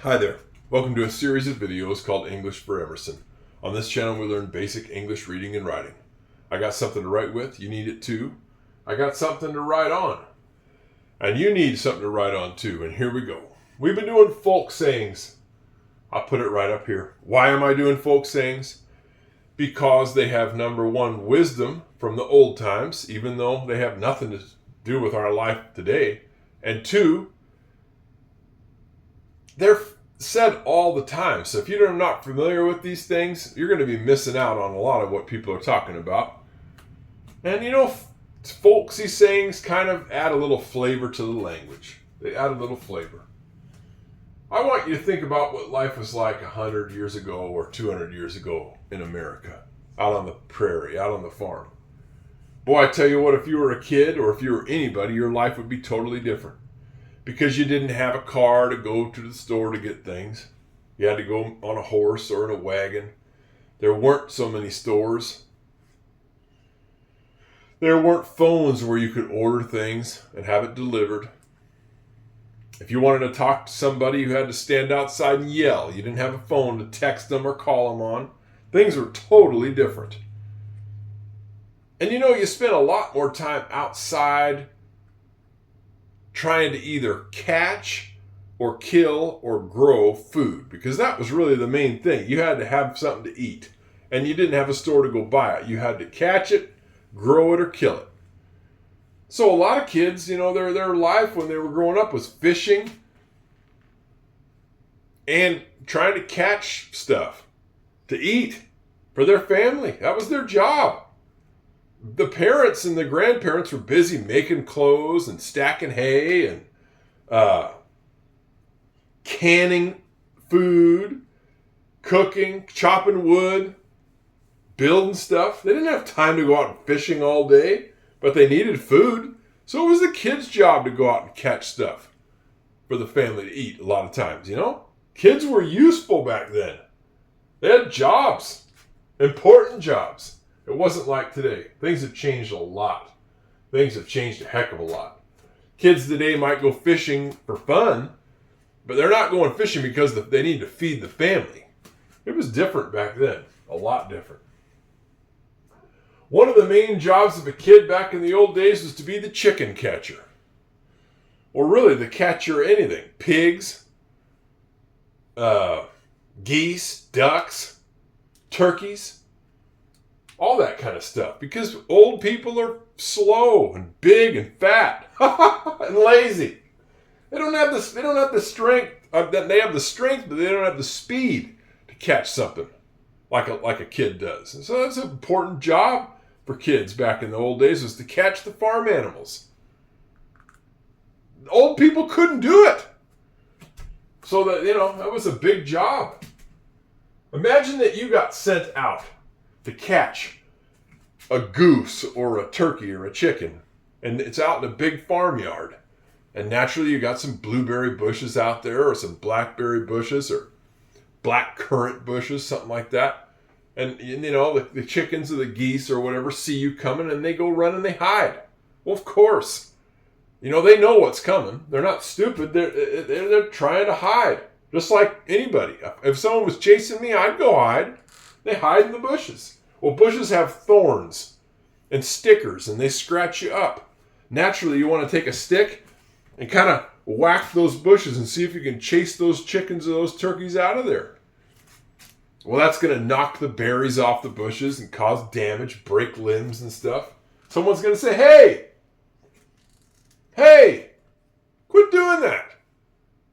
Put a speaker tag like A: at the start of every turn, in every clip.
A: Hi there. Welcome to a series of videos called English for Emerson. On this channel we learn basic English reading and writing. I got something to write with, you need it too. I got something to write on. And you need something to write on too, and here we go. We've been doing folk sayings. I'll put it right up here. Why am I doing folk sayings? Because they have, number one, wisdom from the old times, even though they have nothing to do with our life today. And two, they're said all the time. So if you're not familiar with these things, you're going to be missing out on a lot of what people are talking about. And folksy sayings kind of add a little flavor to the language. They add a little flavor. I want you to think about what life was like 100 years ago or 200 years ago in America, out on the prairie, out on the farm. Boy, I tell you what, if you were a kid or if you were anybody, your life would be totally different. Because you didn't have a car to go to the store to get things. You had to go on a horse or in a wagon. There weren't so many stores. There weren't phones where you could order things and have it delivered. If you wanted to talk to somebody, you had to stand outside and yell. You didn't have a phone to text them or call them on. Things were totally different. And you spent a lot more time outside trying to either catch or kill or grow food, because that was really the main thing. You had to have something to eat, and you didn't have a store to go buy it. You had to catch it, grow it, or kill it. So a lot of kids, their life when they were growing up was fishing and trying to catch stuff to eat for their family. That was their job. The parents and the grandparents were busy making clothes and stacking hay and canning food, cooking, chopping wood, building stuff. They didn't have time to go out fishing all day, but they needed food. So it was the kids' job to go out and catch stuff for the family to eat a lot of times, Kids were useful back then. They had jobs, important jobs. It wasn't like today. Things have changed a lot. Things have changed a heck of a lot. Kids today might go fishing for fun, but they're not going fishing because they need to feed the family. It was different back then. A lot different. One of the main jobs of a kid back in the old days was to be the chicken catcher. Or really the catcher of anything. Pigs, geese, ducks, turkeys. All that kind of stuff. Because old people are slow and big and fat and lazy. They don't have the strength. They have the strength, but they don't have the speed to catch something like a kid does. And so that's an important job for kids back in the old days, was to catch the farm animals. Old people couldn't do it. So that was a big job. Imagine that you got sent out to catch a goose or a turkey or a chicken, and it's out in a big farmyard, and naturally you got some blueberry bushes out there or some blackberry bushes or black currant bushes, something like that, and the chickens or the geese or whatever see you coming and they go run and they hide. Well, of course, they know what's coming. They're not stupid. They're trying to hide, just like anybody. If someone was chasing me, I'd go hide. They hide in the bushes. Well, bushes have thorns and stickers, and they scratch you up. Naturally, you want to take a stick and kind of whack those bushes and see if you can chase those chickens or those turkeys out of there. Well, that's going to knock the berries off the bushes and cause damage, break limbs and stuff. Someone's going to say, hey, quit doing that.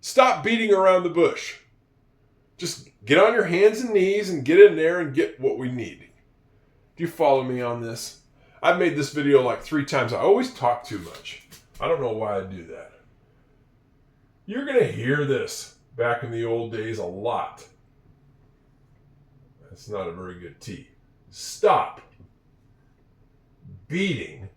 A: Stop beating around the bush. Just get on your hands and knees and get in there and get what we need. Do you follow me on this? I've made this video like 3 times. I always talk too much. I don't know why I do that. You're going to hear this back in the old days a lot. That's not a very good T. Stop beating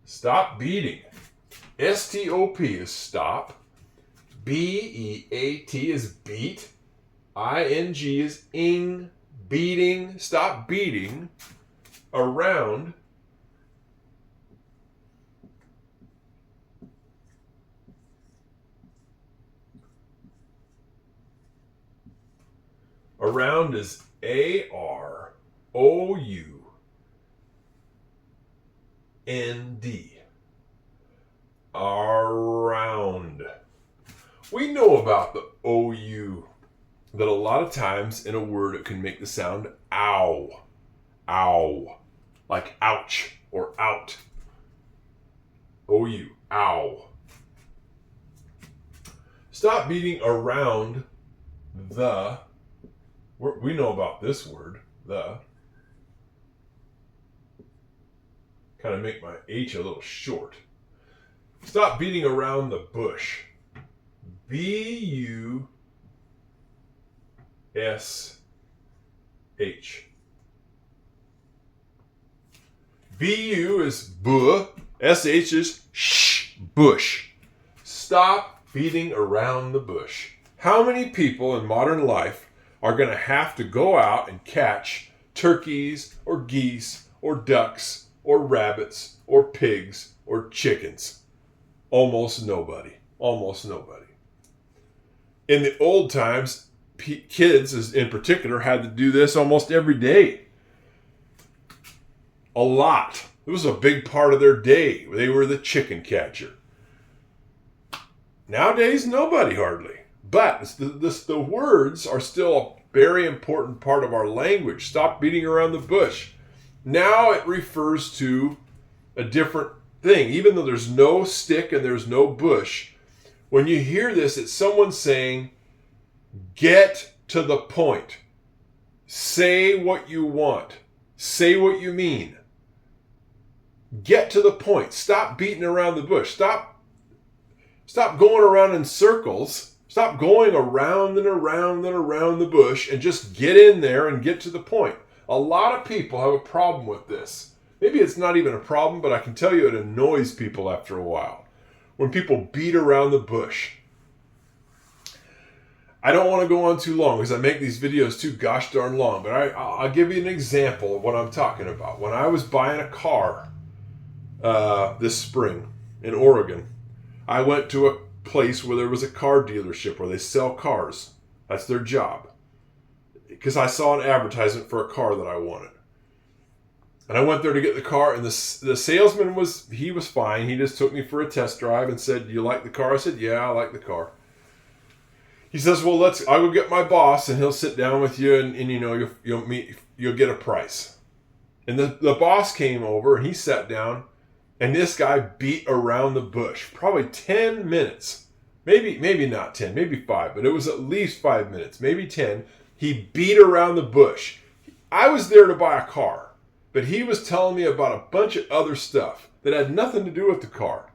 A: Stop beating. S-T-O-P is stop. B-E-A-T is beat. I-N-G is ing. Stop beating around around is A-R-O-U-N-D. Around. We know about the O-U, that a lot of times in a word it can make the sound ow. Ow. Like ouch or out. O-U. Ow. Stop beating around the. We know about this word, the. Kind of make my H a little short. Stop beating around the bush. B-U-S-H. B-U is buh. S-H is shh. Bush. Stop beating around the bush. How many people in modern life are going to have to go out and catch turkeys or geese or ducks or rabbits or pigs or chickens? Almost nobody. Almost nobody. In the old times, kids in particular had to do this almost every day. A lot. It was a big part of their day. They were the chicken catcher. Nowadays, nobody hardly. But the words are still a very important part of our language. Stop beating around the bush. Now it refers to a different thing. Even though there's no stick and there's no bush, when you hear this, it's someone saying, get to the point. Say what you want. Say what you mean. Get to the point. Stop beating around the bush. Stop going around in circles. Stop going around and around and around the bush and just get in there and get to the point. A lot of people have a problem with this. Maybe it's not even a problem, but I can tell you it annoys people after a while. When people beat around the bush. I don't want to go on too long because I make these videos too gosh darn long, but I'll give you an example of what I'm talking about. When I was buying a car this spring in Oregon, I went to a place where there was a car dealership where they sell cars. That's their job. Because I saw an advertisement for a car that I wanted. And I went there to get the car, and the salesman was fine. He just took me for a test drive and said, "Do you like the car?" I said, "Yeah, I like the car." He says, "Well, I'll go get my boss, and he'll sit down with you, and you know, you'll get a price." And the boss came over, and he sat down, and this guy beat around the bush, probably 10 minutes. Maybe not 10, maybe 5, but it was at least 5 minutes, maybe 10. He beat around the bush. I was there to buy a car, but he was telling me about a bunch of other stuff that had nothing to do with the car.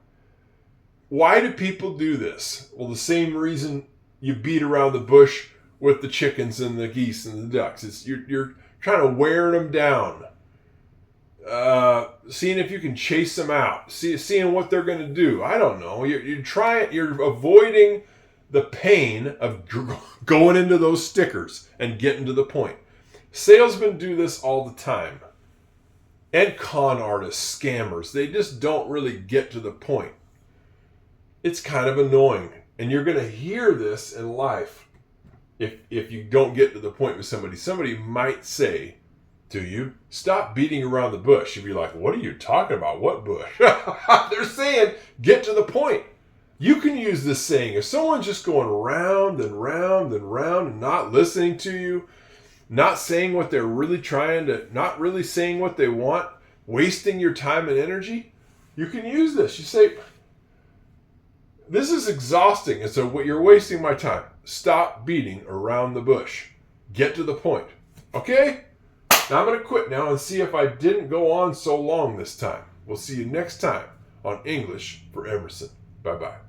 A: Why do people do this? Well, the same reason you beat around the bush with the chickens and the geese and the ducks. It's you're trying to wear them down. Seeing if you can chase them out. Seeing what they're going to do. I don't know. You're avoiding the pain of going into those stickers and getting to the point. Salesmen do this all the time. And con artists, scammers, they just don't really get to the point. It's kind of annoying. And you're going to hear this in life if you don't get to the point with somebody. Somebody might say to you, "Stop beating around the bush." You'd be like, "What are you talking about? What bush?" They're saying, get to the point. You can use this saying. If someone's just going round and round and round and not listening to you, not saying what they're really not really saying what they want, wasting your time and energy, you can use this. You say, "This is exhausting, and so you're wasting my time. Stop beating around the bush. Get to the point." Okay? Now I'm going to quit now and see if I didn't go on so long this time. We'll see you next time on English for Emerson. Bye-bye.